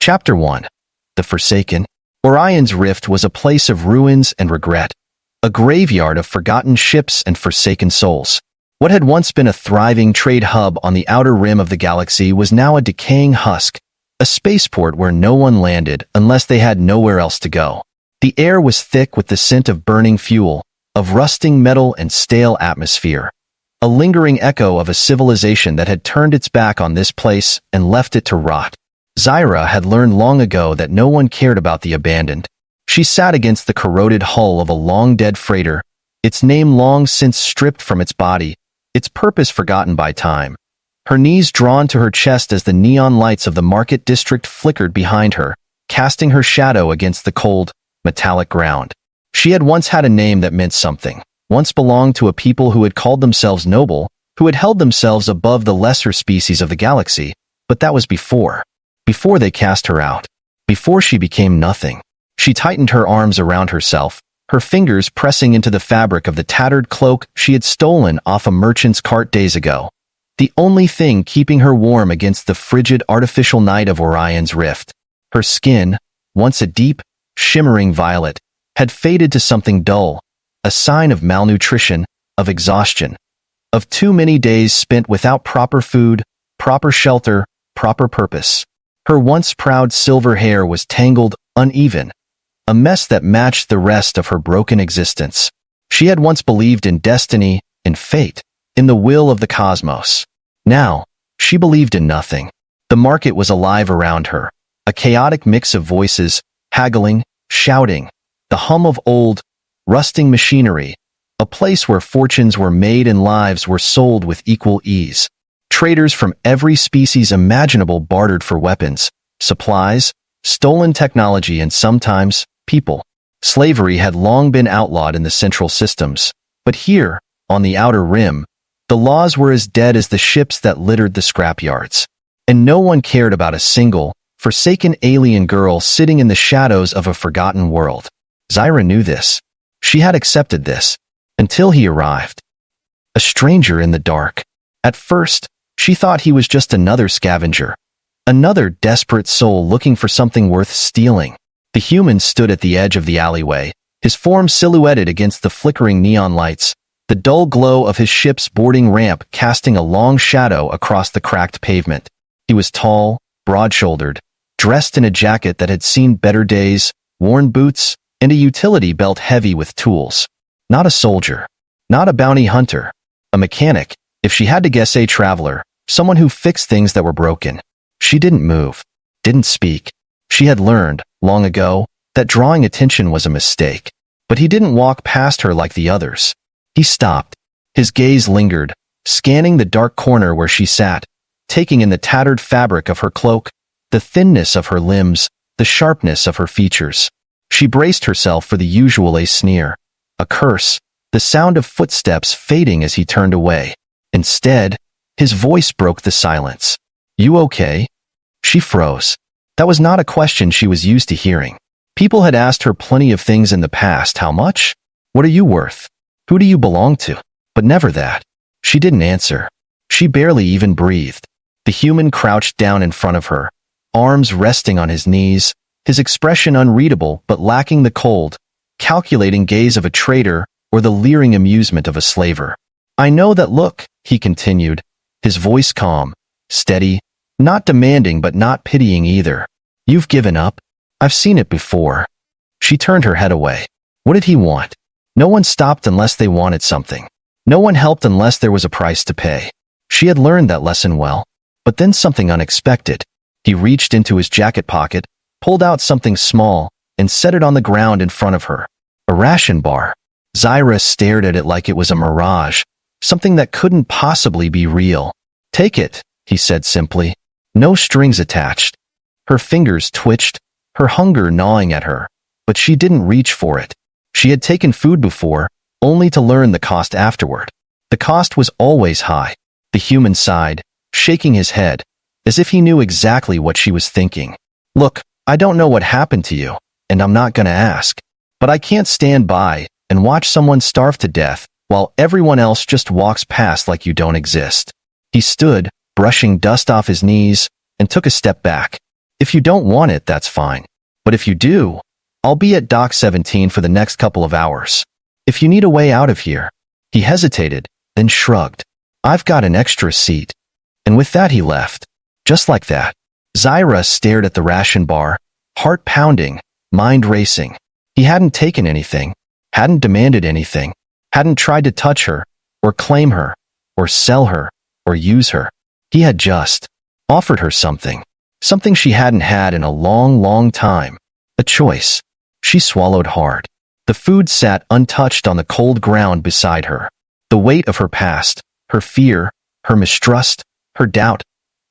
Chapter 1. The Forsaken. Orion's Rift was a place of ruins and regret, a graveyard of forgotten ships and forsaken souls. What had once been a thriving trade hub on the outer rim of the galaxy was now a decaying husk, a spaceport where no one landed unless they had nowhere else to go. The air was thick with the scent of burning fuel, of rusting metal and stale atmosphere, a lingering echo of a civilization that had turned its back on this place and left it to rot. Zyra had learned long ago that no one cared about the abandoned. She sat against the corroded hull of a long-dead freighter, its name long since stripped from its body, its purpose forgotten by time. Her knees drawn to her chest as the neon lights of the market district flickered behind her, casting her shadow against the cold, metallic ground. She had once had a name that meant something, once belonged to a people who had called themselves noble, who had held themselves above the lesser species of the galaxy, but that was before they cast her out, before she became nothing. She tightened her arms around herself, her fingers pressing into the fabric of the tattered cloak she had stolen off a merchant's cart days ago. The only thing keeping her warm against the frigid artificial night of Orion's Rift. Her skin, once a deep, shimmering violet, had faded to something dull, a sign of malnutrition, of exhaustion, of too many days spent without proper food, proper shelter, proper purpose. Her once proud silver hair was tangled, uneven, a mess that matched the rest of her broken existence. She had once believed in destiny, in fate, in the will of the cosmos. Now, she believed in nothing. The market was alive around her, a chaotic mix of voices, haggling, shouting, the hum of old, rusting machinery, a place where fortunes were made and lives were sold with equal ease. Traders from every species imaginable bartered for weapons, supplies, stolen technology, and sometimes people. Slavery had long been outlawed in the central systems, but here, on the outer rim, the laws were as dead as the ships that littered the scrapyards. And no one cared about a single, forsaken alien girl sitting in the shadows of a forgotten world. Zyra knew this. She had accepted this, until he arrived. A stranger in the dark. At first, she thought he was just another scavenger, another desperate soul looking for something worth stealing. The human stood at the edge of the alleyway, his form silhouetted against the flickering neon lights, the dull glow of his ship's boarding ramp casting a long shadow across the cracked pavement. He was tall, broad-shouldered, dressed in a jacket that had seen better days, worn boots, and a utility belt heavy with tools. Not a soldier, not a bounty hunter, a mechanic, if she had to guess a traveler, someone who fixed things that were broken. She didn't move, didn't speak. She had learned, long ago, that drawing attention was a mistake. But he didn't walk past her like the others. He stopped. His gaze lingered, scanning the dark corner where she sat, taking in the tattered fabric of her cloak, the thinness of her limbs, the sharpness of her features. She braced herself for the usual a sneer, a curse, the sound of footsteps fading as he turned away. Instead, his voice broke the silence. "You okay?" She froze. That was not a question she was used to hearing. People had asked her plenty of things in the past. How much? What are you worth? Who do you belong to? But never that. She didn't answer. She barely even breathed. The human crouched down in front of her, arms resting on his knees, his expression unreadable but lacking the cold, calculating gaze of a trader or the leering amusement of a slaver. "I know that look," he continued, his voice calm, steady, not demanding but not pitying either. "You've given up. I've seen it before." She turned her head away. What did he want? No one stopped unless they wanted something. No one helped unless there was a price to pay. She had learned that lesson well. But then something unexpected. He reached into his jacket pocket, pulled out something small, and set it on the ground in front of her. A ration bar. Zyra stared at it like it was a mirage, something that couldn't possibly be real. "Take it," he said simply. No strings attached. Her fingers twitched, her hunger gnawing at her, but she didn't reach for it. She had taken food before, only to learn the cost afterward. The cost was always high. The human sighed, shaking his head, as if he knew exactly what she was thinking. "Look, I don't know what happened to you, and I'm not gonna ask. But I can't stand by and watch someone starve to death while everyone else just walks past like you don't exist." He stood, brushing dust off his knees, and took a step back. If you don't want it, that's fine. But if you do, I'll be at Dock 17 for the next couple of hours. If you need a way out of here." He hesitated, then shrugged. "I've got an extra seat." And with that he left. Just like that. Zyra stared at the ration bar, heart pounding, mind racing. He hadn't taken anything, hadn't demanded anything, hadn't tried to touch her, or claim her, or sell her, or use her. He had just offered her something. Something she hadn't had in a long, long time. A choice. She swallowed hard. The food sat untouched on the cold ground beside her. The weight of her past, her fear, her mistrust, her doubt,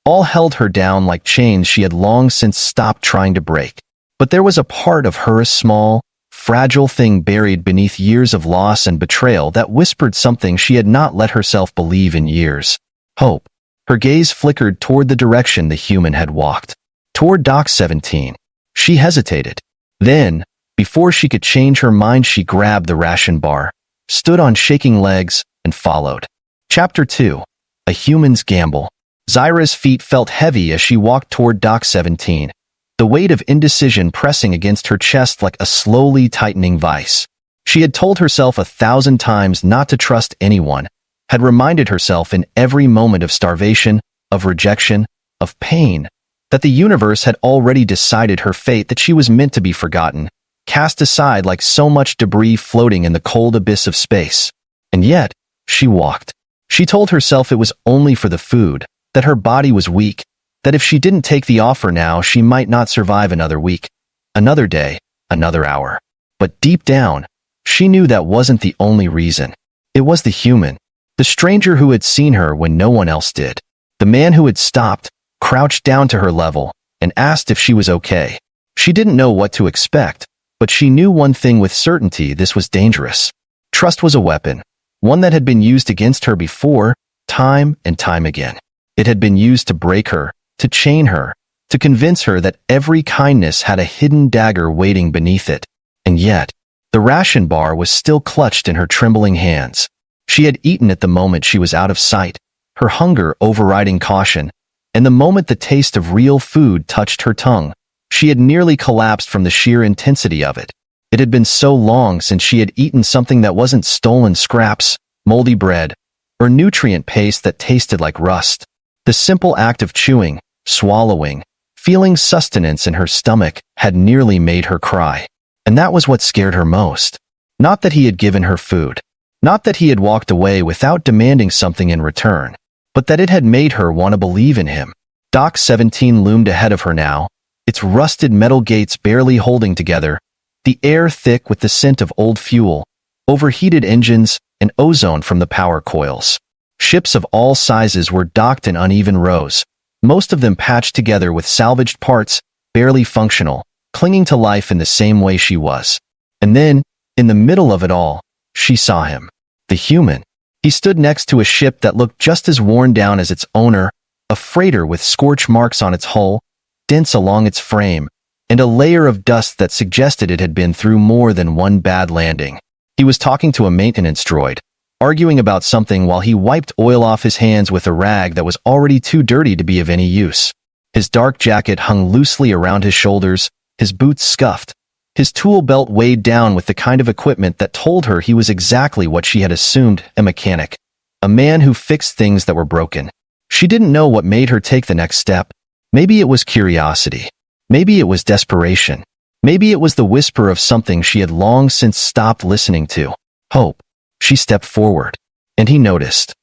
all held her down like chains she had long since stopped trying to break. But there was a part of her, a small, fragile thing buried beneath years of loss and betrayal, that whispered something she had not let herself believe in years. Hope. Her gaze flickered toward the direction the human had walked. Toward Dock 17. She hesitated. Then, before she could change her mind, she grabbed the ration bar, stood on shaking legs, and followed. Chapter 2. A Human's Gamble. Zyra's feet felt heavy as she walked toward Dock 17, the weight of indecision pressing against her chest like a slowly tightening vice. She had told herself 1,000 times not to trust anyone, had reminded herself in every moment of starvation, of rejection, of pain, that the universe had already decided her fate, that she was meant to be forgotten, cast aside like so much debris floating in the cold abyss of space. And yet, she walked. She told herself it was only for the food, that her body was weak, that if she didn't take the offer now, she might not survive another week, another day, another hour. But deep down, she knew that wasn't the only reason. It was the human, the stranger who had seen her when no one else did, the man who had stopped, crouched down to her level, and asked if she was okay. She didn't know what to expect, but she knew one thing with certainty: this was dangerous. Trust was a weapon, one that had been used against her before, time and time again. It had been used to break her, to chain her, to convince her that every kindness had a hidden dagger waiting beneath it. And yet, the ration bar was still clutched in her trembling hands. She had eaten it the moment she was out of sight, her hunger overriding caution, and the moment the taste of real food touched her tongue, she had nearly collapsed from the sheer intensity of it. It had been so long since she had eaten something that wasn't stolen scraps, moldy bread, or nutrient paste that tasted like rust. The simple act of chewing, swallowing, feeling sustenance in her stomach had nearly made her cry. And that was what scared her most. Not that he had given her food. Not that he had walked away without demanding something in return. But that it had made her want to believe in him. Dock 17 loomed ahead of her now, its rusted metal gates barely holding together, the air thick with the scent of old fuel, overheated engines, and ozone from the power coils. Ships of all sizes were docked in uneven rows, most of them patched together with salvaged parts, barely functional, clinging to life in the same way she was. And then, in the middle of it all, she saw him. The human. He stood next to a ship that looked just as worn down as its owner, a freighter with scorch marks on its hull, dents along its frame, and a layer of dust that suggested it had been through more than one bad landing. He was talking to a maintenance droid, arguing about something while he wiped oil off his hands with a rag that was already too dirty to be of any use. His dark jacket hung loosely around his shoulders, his boots scuffed, his tool belt weighed down with the kind of equipment that told her he was exactly what she had assumed: a mechanic, a man who fixed things that were broken. She didn't know what made her take the next step. Maybe it was curiosity. Maybe it was desperation. Maybe it was the whisper of something she had long since stopped listening to. Hope. She stepped forward, and he noticed.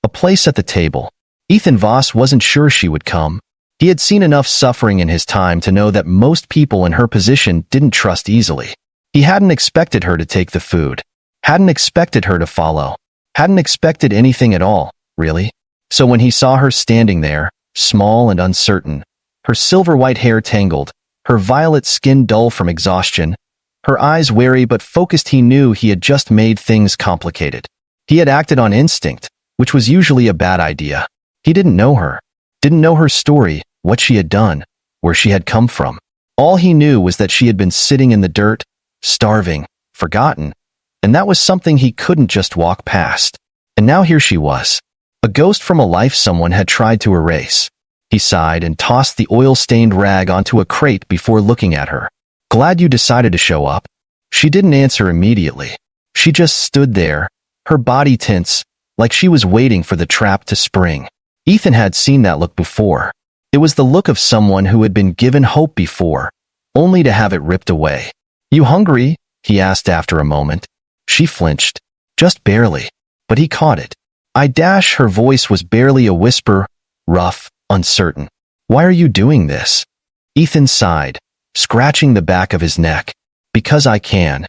A place at the table. Ethan Voss wasn't sure she would come. He had seen enough suffering in his time to know that most people in her position didn't trust easily. He hadn't expected her to take the food. Hadn't expected her to follow. Hadn't expected anything at all, really. So when he saw her standing there, small and uncertain, her silver-white hair tangled, her violet skin dull from exhaustion, her eyes wary but focused, he knew he had just made things complicated. He had acted on instinct, which was usually a bad idea. He didn't know her. Didn't know her story, what she had done, where she had come from. All he knew was that she had been sitting in the dirt, starving, forgotten, and that was something he couldn't just walk past. And now here she was, a ghost from a life someone had tried to erase. He sighed and tossed the oil-stained rag onto a crate before looking at her. Glad you decided to show up. She didn't answer immediately. She just stood there, her body tense, like she was waiting for the trap to spring. Ethan had seen that look before. It was the look of someone who had been given hope before, only to have it ripped away. You hungry? He asked after a moment. She flinched. Just barely. But he caught it. Her voice was barely a whisper, rough, uncertain. Why are you doing this? Ethan sighed, scratching the back of his neck. Because I can.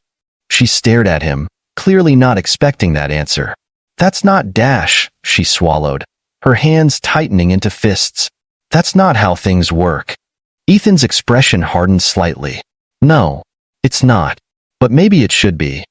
She stared at him, clearly not expecting that answer. That's not Dash, she swallowed, her hands tightening into fists. That's not how things work. Ethan's expression hardened slightly. No, it's not. But maybe it should be.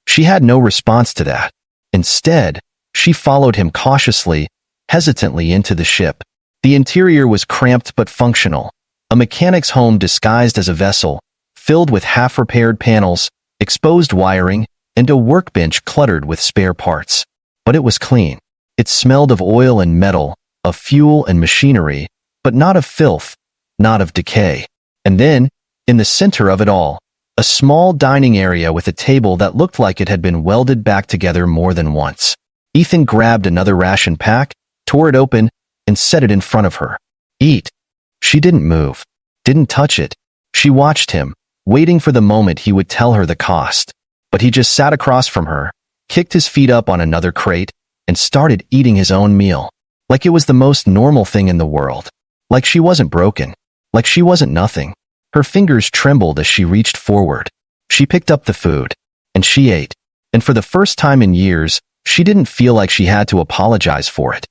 She had no response to that. Instead, she followed him cautiously, hesitantly into the ship. The interior was cramped but functional. A mechanic's home disguised as a vessel, filled with half-repaired panels, exposed wiring, and a workbench cluttered with spare parts. But it was clean. It smelled of oil and metal, of fuel and machinery, but not of filth, not of decay. And then, in the center of it all, a small dining area with a table that looked like it had been welded back together more than once. Ethan grabbed another ration pack, tore it open, and set it in front of her. Eat. She didn't move, didn't touch it. She watched him, waiting for the moment he would tell her the cost. But he just sat across from her, kicked his feet up on another crate, and started eating his own meal. Like it was the most normal thing in the world. Like she wasn't broken. Like she wasn't nothing. Her fingers trembled as she reached forward. She picked up the food. And she ate. And for the first time in years, she didn't feel like she had to apologize for it.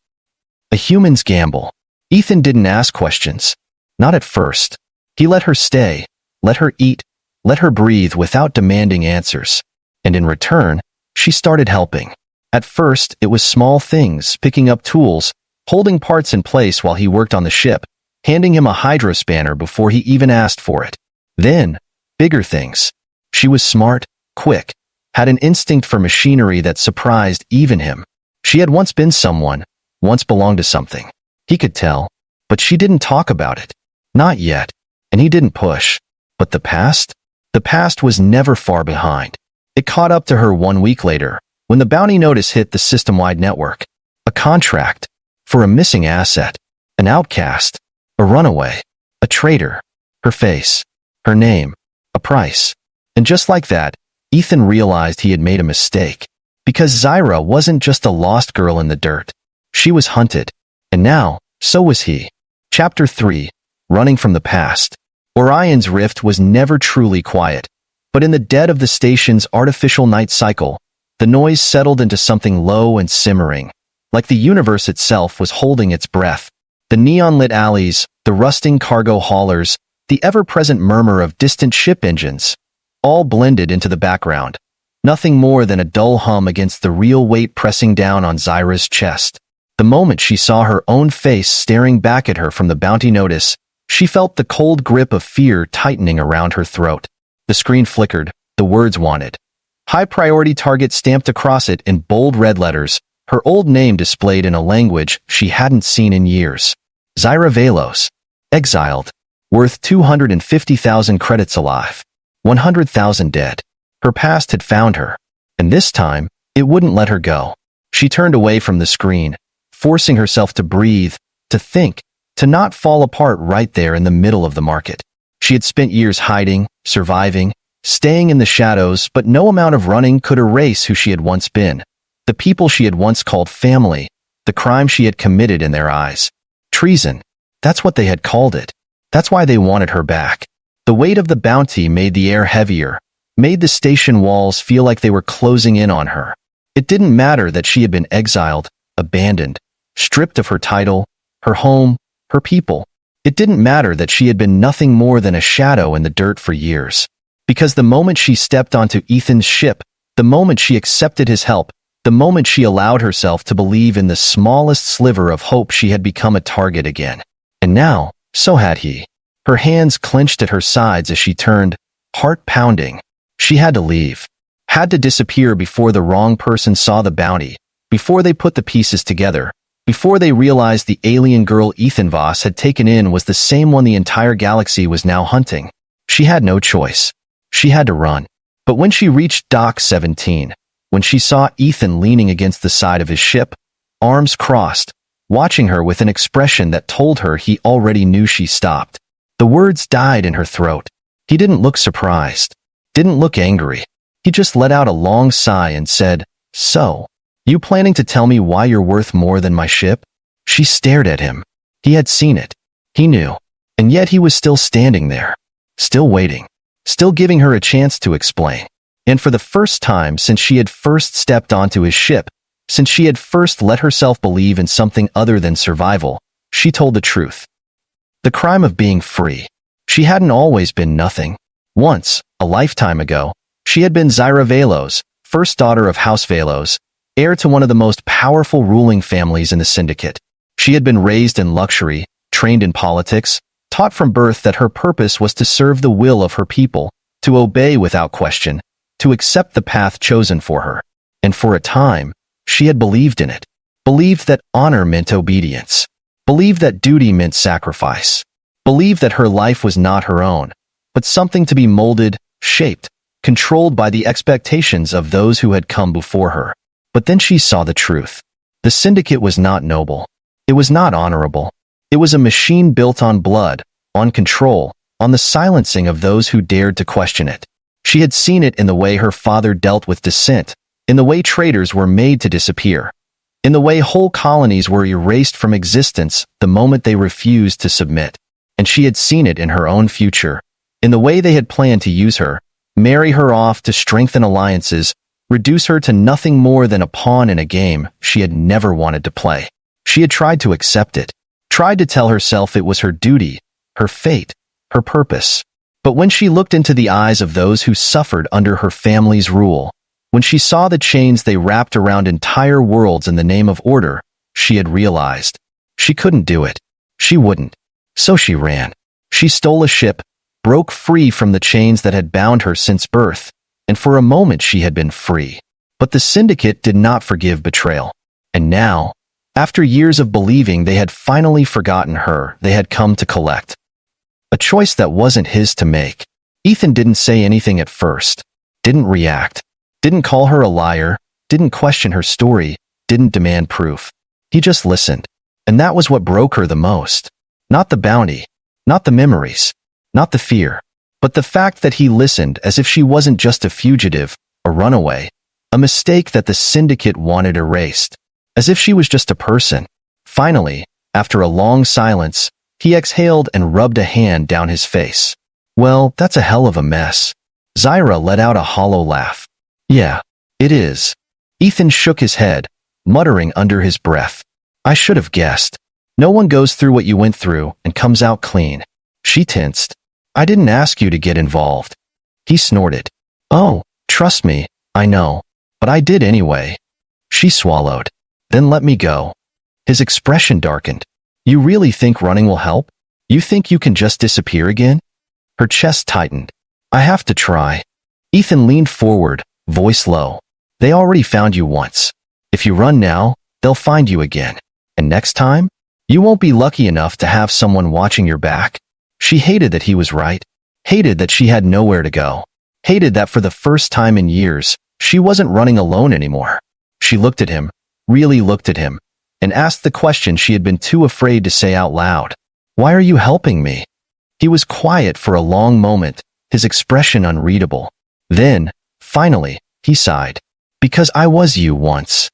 A human's gamble. Ethan didn't ask questions. Not at first. He let her stay, let her eat, let her breathe without demanding answers. And in return, she started helping. At first, it was small things, picking up tools, holding parts in place while he worked on the ship, handing him a hydrospanner before he even asked for it. Then, bigger things. She was smart, quick, had an instinct for machinery that surprised even him. She had once been someone, once belonged to something. He could tell, but she didn't talk about it. Not yet, and he didn't push. But the past? The past was never far behind. It caught up to her 1 week later, when the bounty notice hit the system-wide network. A contract. For a missing asset. An outcast. A runaway. A traitor. Her face. Her name. A price. And just like that, Ethan realized he had made a mistake. Because Zyra wasn't just a lost girl in the dirt. She was hunted. And now, so was he. Chapter 3. Running from the past. Orion's rift was never truly quiet. But in the dead of the station's artificial night cycle, the noise settled into something low and simmering. Like the universe itself was holding its breath. The neon-lit alleys, the rusting cargo haulers, the ever-present murmur of distant ship engines, all blended into the background. Nothing more than a dull hum against the real weight pressing down on Zyra's chest. The moment she saw her own face staring back at her from the bounty notice, she felt the cold grip of fear tightening around her throat. The screen flickered, the words wanted. High-priority target stamped across it in bold red letters, her old name displayed in a language she hadn't seen in years. Zyra Velos. Exiled. Worth 250,000 credits alive. 100,000 dead. Her past had found her. And this time, it wouldn't let her go. She turned away from the screen, forcing herself to breathe, to think, to not fall apart right there in the middle of the market. She had spent years hiding, surviving, staying in the shadows, but no amount of running could erase who she had once been. The people she had once called family, the crime she had committed in their eyes. Treason. That's what they had called it. That's why they wanted her back. The weight of the bounty made the air heavier, made the station walls feel like they were closing in on her. It didn't matter that she had been exiled, abandoned, stripped of her title, her home, her people. It didn't matter that she had been nothing more than a shadow in the dirt for years. Because the moment she stepped onto Ethan's ship, the moment she accepted his help, the moment she allowed herself to believe in the smallest sliver of hope, she had become a target again. And now, so had he. Her hands clenched at her sides as she turned, heart pounding. She had to leave. Had to disappear before the wrong person saw the bounty, before they put the pieces together, Before they realized the alien girl Ethan Voss had taken in was the same one the entire galaxy was now hunting. She had no choice. She had to run. But when she reached Dock 17, when she saw Ethan leaning against the side of his ship, arms crossed, watching her with an expression that told her he already knew she stopped, the words died in her throat. He didn't look surprised, didn't look angry. He just let out a long sigh and said, "So, you planning to tell me why you're worth more than my ship?" She stared at him. He had seen it. He knew. And yet he was still standing there, still waiting, still giving her a chance to explain. And for the first time since she had first stepped onto his ship, since she had first let herself believe in something other than survival, she told the truth. The crime of being free. She hadn't always been nothing. Once, a lifetime ago, she had been Zyra Velos, first daughter of House Velos, heir to one of the most powerful ruling families in the Syndicate. She had been raised in luxury, trained in politics, taught from birth that her purpose was to serve the will of her people, to obey without question, to accept the path chosen for her. And for a time, she had believed in it, believed that honor meant obedience, believed that duty meant sacrifice, believed that her life was not her own, but something to be molded, shaped, controlled by the expectations of those who had come before her. But then she saw the truth. The Syndicate was not noble. It was not honorable. It was a machine built on blood, on control, on the silencing of those who dared to question it. She had seen it in the way her father dealt with dissent, in the way traitors were made to disappear, in the way whole colonies were erased from existence the moment they refused to submit. And she had seen it in her own future, in the way they had planned to use her, marry her off to strengthen alliances, reduce her to nothing more than a pawn in a game she had never wanted to play. She had tried to accept it, tried to tell herself it was her duty, her fate, her purpose. But when she looked into the eyes of those who suffered under her family's rule, when she saw the chains they wrapped around entire worlds in the name of order, she had realized she couldn't do it. She wouldn't. So she ran. She stole a ship, broke free from the chains that had bound her since birth, and for a moment she had been free. But the Syndicate did not forgive betrayal. And now, after years of believing they had finally forgotten her, they had come to collect. A choice that wasn't his to make. Ethan didn't say anything at first, didn't react, didn't call her a liar, didn't question her story, didn't demand proof. He just listened. And that was what broke her the most. Not the bounty, not the memories, not the fear, but the fact that he listened as if she wasn't just a fugitive, a runaway, a mistake that the Syndicate wanted erased, as if she was just a person. Finally, after a long silence, he exhaled and rubbed a hand down his face. "Well, that's a hell of a mess." Zyra let out a hollow laugh. "Yeah, it is." Ethan shook his head, muttering under his breath. "I should have guessed. No one goes through what you went through and comes out clean." She tensed. "I didn't ask you to get involved." He snorted. "Oh, trust me, I know. But I did anyway." She swallowed. "Then let me go." His expression darkened. "You really think running will help? You think you can just disappear again?" Her chest tightened. "I have to try." Ethan leaned forward, voice low. "They already found you once. If you run now, they'll find you again. And next time, you won't be lucky enough to have someone watching your back." She hated that he was right, hated that she had nowhere to go, hated that for the first time in years, she wasn't running alone anymore. She looked at him, really looked at him, and asked the question she had been too afraid to say out loud. "Why are you helping me?" He was quiet for a long moment, his expression unreadable. Then, finally, he sighed. "Because I was you once."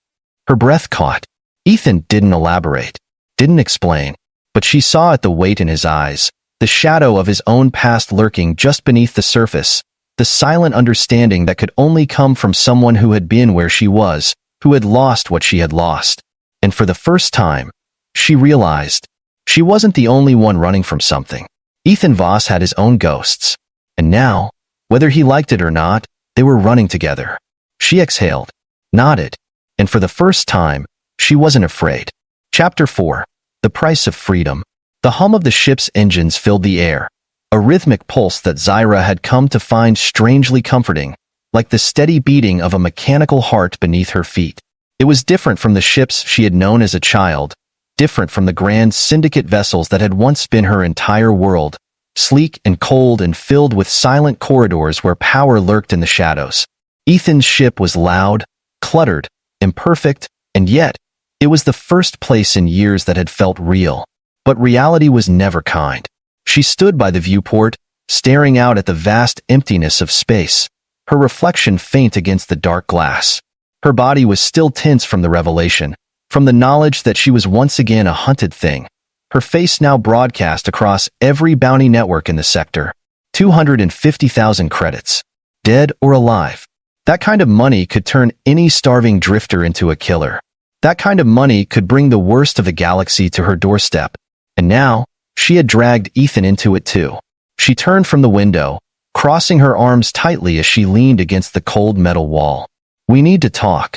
Her breath caught. Ethan didn't elaborate, didn't explain, but she saw at the weight in his eyes, the shadow of his own past lurking just beneath the surface, the silent understanding that could only come from someone who had been where she was, who had lost what she had lost. And for the first time, she realized she wasn't the only one running from something. Ethan Voss had his own ghosts. And now, whether he liked it or not, they were running together. She exhaled, nodded, and for the first time, she wasn't afraid. Chapter 4. The Price of Freedom. The hum of the ship's engines filled the air, a rhythmic pulse that Zyra had come to find strangely comforting, like the steady beating of a mechanical heart beneath her feet. It was different from the ships she had known as a child, different from the grand syndicate vessels that had once been her entire world, sleek and cold and filled with silent corridors where power lurked in the shadows. Ethan's ship was loud, cluttered, imperfect, and yet, it was the first place in years that had felt real. But reality was never kind. She stood by the viewport, staring out at the vast emptiness of space, her reflection faint against the dark glass. Her body was still tense from the revelation, from the knowledge that she was once again a hunted thing. Her face now broadcast across every bounty network in the sector. 250,000 credits. Dead or alive. That kind of money could turn any starving drifter into a killer. That kind of money could bring the worst of the galaxy to her doorstep. And now, she had dragged Ethan into it too. She turned from the window, crossing her arms tightly as she leaned against the cold metal wall. "We need to talk."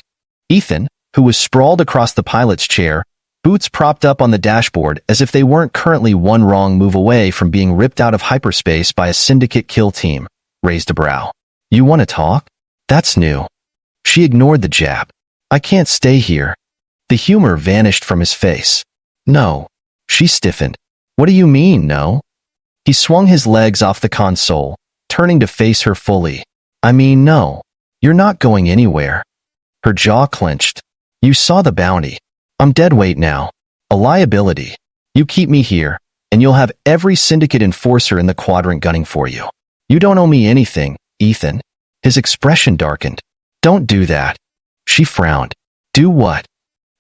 Ethan, who was sprawled across the pilot's chair, boots propped up on the dashboard as if they weren't currently one wrong move away from being ripped out of hyperspace by a syndicate kill team, raised a brow. "You want to talk? That's new." She ignored the jab. "I can't stay here." The humor vanished from his face. "No." She stiffened. "What do you mean, no?" He swung his legs off the console, turning to face her fully. "I mean, no. You're not going anywhere." Her jaw clenched. "You saw the bounty. I'm deadweight now. A liability. You keep me here, and you'll have every syndicate enforcer in the quadrant gunning for you. You don't owe me anything, Ethan." His expression darkened. "Don't do that." She frowned. "Do what?"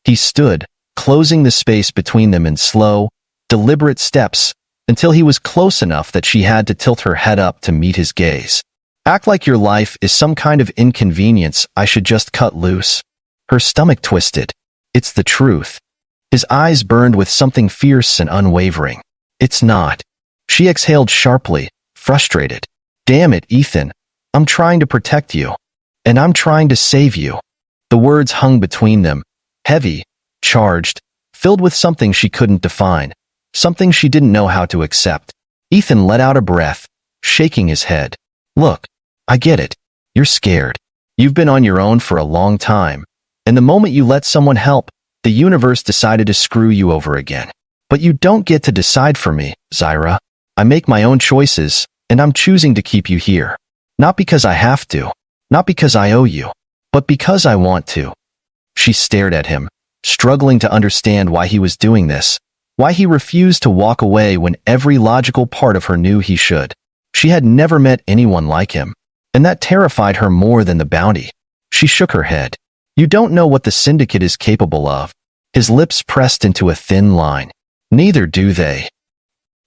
He stood, closing the space between them in slow, deliberate steps, until he was close enough that she had to tilt her head up to meet his gaze. "Act like your life is some kind of inconvenience I should just cut loose." Her stomach twisted. "It's the truth." His eyes burned with something fierce and unwavering. "It's not." She exhaled sharply, frustrated. "Damn it, Ethan. I'm trying to protect you. And I'm trying to save you." The words hung between them, heavy, charged, filled with something she couldn't define, something she didn't know how to accept. Ethan let out a breath, shaking his head. "Look, I get it. You're scared. You've been on your own for a long time, and the moment you let someone help, the universe decided to screw you over again. But you don't get to decide for me, Zyra. I make my own choices, and I'm choosing to keep you here. Not because I have to, not because I owe you, but because I want to." She stared at him, struggling to understand why he was doing this, why he refused to walk away when every logical part of her knew he should. She had never met anyone like him, and that terrified her more than the bounty. She shook her head. "You don't know what the syndicate is capable of." His lips pressed into a thin line. "Neither do they."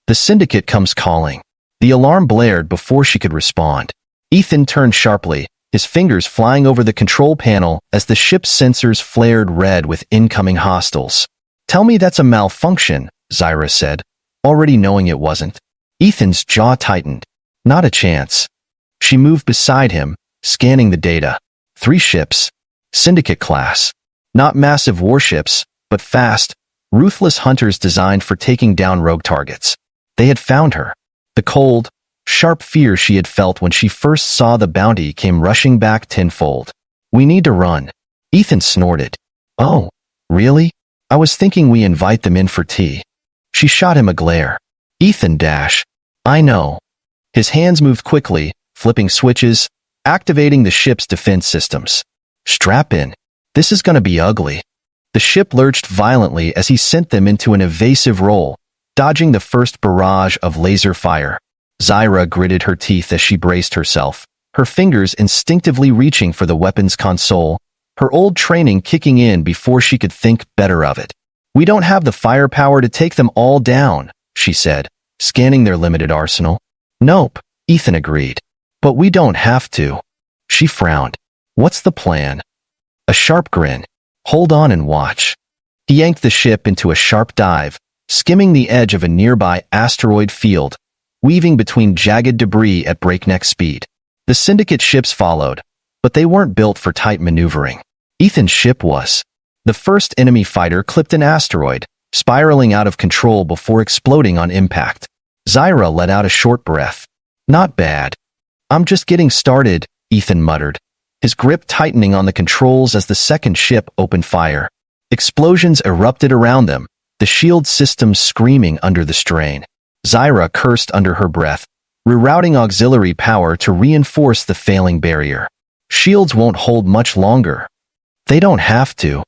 "The syndicate comes calling." The alarm blared before she could respond. Ethan turned sharply, his fingers flying over the control panel as the ship's sensors flared red with incoming hostiles. "Tell me that's a malfunction," Zyra said, already knowing it wasn't. Ethan's jaw tightened. "Not a chance." She moved beside him, scanning the data. 3 ships. Syndicate class. Not massive warships, but fast, ruthless hunters designed for taking down rogue targets. They had found her. The cold, sharp fear she had felt when she first saw the bounty came rushing back tenfold. "We need to run." Ethan snorted. "Oh, really? I was thinking we invite them in for tea." She shot him a glare. "Ethan dash. I know." His hands moved quickly, flipping switches, activating the ship's defense systems. "Strap in. This is gonna be ugly." The ship lurched violently as he sent them into an evasive roll, dodging the first barrage of laser fire. Zyra gritted her teeth as she braced herself, her fingers instinctively reaching for the weapons console, her old training kicking in before she could think better of it. "We don't have the firepower to take them all down," she said, scanning their limited arsenal. "Nope," Ethan agreed. "But we don't have to." She frowned. "What's the plan?" A sharp grin. "Hold on and watch." He yanked the ship into a sharp dive, skimming the edge of a nearby asteroid field, weaving between jagged debris at breakneck speed. The syndicate ships followed, but they weren't built for tight maneuvering. Ethan's ship was. The first enemy fighter clipped an asteroid, spiraling out of control before exploding on impact. Zyra let out a short breath. "Not bad." "I'm just getting started," Ethan muttered, his grip tightening on the controls as the second ship opened fire. Explosions erupted around them, the shield system screaming under the strain. Zyra cursed under her breath, rerouting auxiliary power to reinforce the failing barrier. Shields won't hold much longer. They don't have to.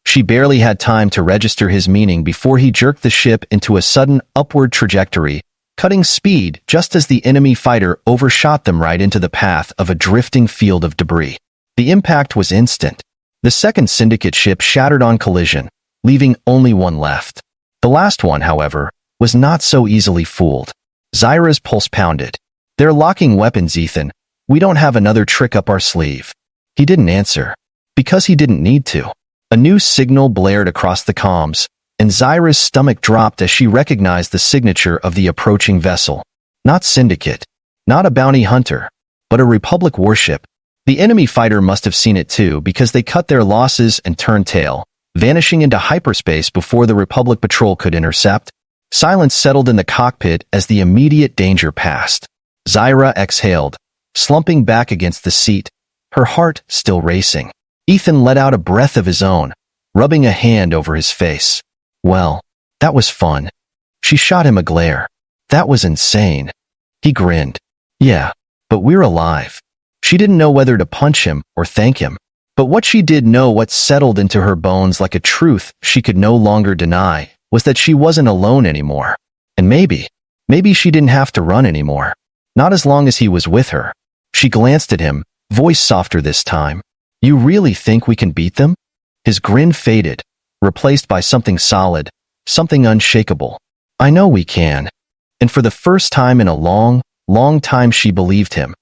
She barely had time to register his meaning before he jerked the ship into a sudden upward trajectory, cutting speed just as the enemy fighter overshot them right into the path of a drifting field of debris. The impact was instant. The second Syndicate ship shattered on collision, leaving only one left. The last one, however, was not so easily fooled. Zyra's pulse pounded. "They're locking weapons, Ethan. We don't have another trick up our sleeve." He didn't answer. Because he didn't need to. A new signal blared across the comms, and Zyra's stomach dropped as she recognized the signature of the approaching vessel. Not Syndicate. Not a bounty hunter. But a Republic warship. The enemy fighter must have seen it too, because they cut their losses and turned tail, vanishing into hyperspace before the Republic patrol could intercept. Silence settled in the cockpit as the immediate danger passed. Zyra exhaled, slumping back against the seat, her heart still racing. Ethan let out a breath of his own, rubbing a hand over his face. "Well, that was fun." She shot him a glare. "That was insane." He grinned. "Yeah, but we're alive." She didn't know whether to punch him or thank him. But what she did know, what settled into her bones like a truth she could no longer deny, was that she wasn't alone anymore. And maybe she didn't have to run anymore. Not as long as he was with her. She glanced at him, voice softer this time. "You really think we can beat them?" His grin faded, replaced by something solid, something unshakable. "I know we can." And for the first time in a long, long time she believed him.